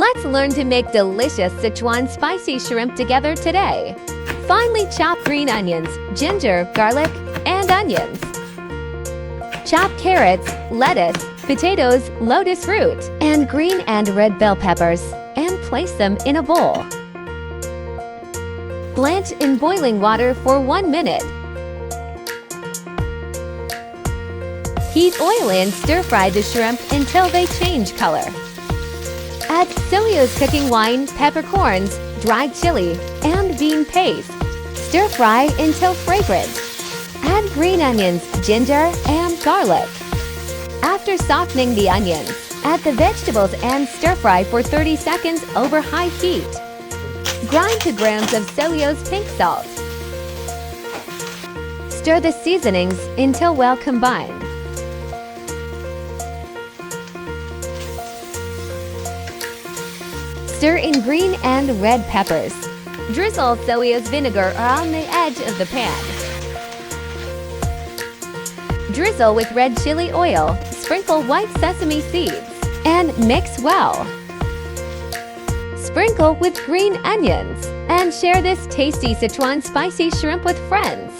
Let's learn to make delicious Szechuan spicy shrimp together today. Finely chop green onions, ginger, garlic, and onions. Chop carrots, lettuce, potatoes, lotus root, and green and red bell peppers, and place them in a bowl. Blanch in boiling water for 1 minute. Heat oil and stir-fry the shrimp until they change color. Add Soeos cooking wine, peppercorns, dried chili, and bean paste. Stir-fry until fragrant. Add green onions, ginger, and garlic. After softening the onions, add the vegetables and stir-fry for 30 seconds over high heat. Grind 2 grams of Soeos pink salt. Stir the seasonings until well combined. Stir in green and red peppers. Drizzle Soeos vinegar around the edge of the pan. Drizzle with red chili oil, sprinkle white sesame seeds, and mix well. Sprinkle with green onions, and share this tasty Szechuan spicy shrimp with friends.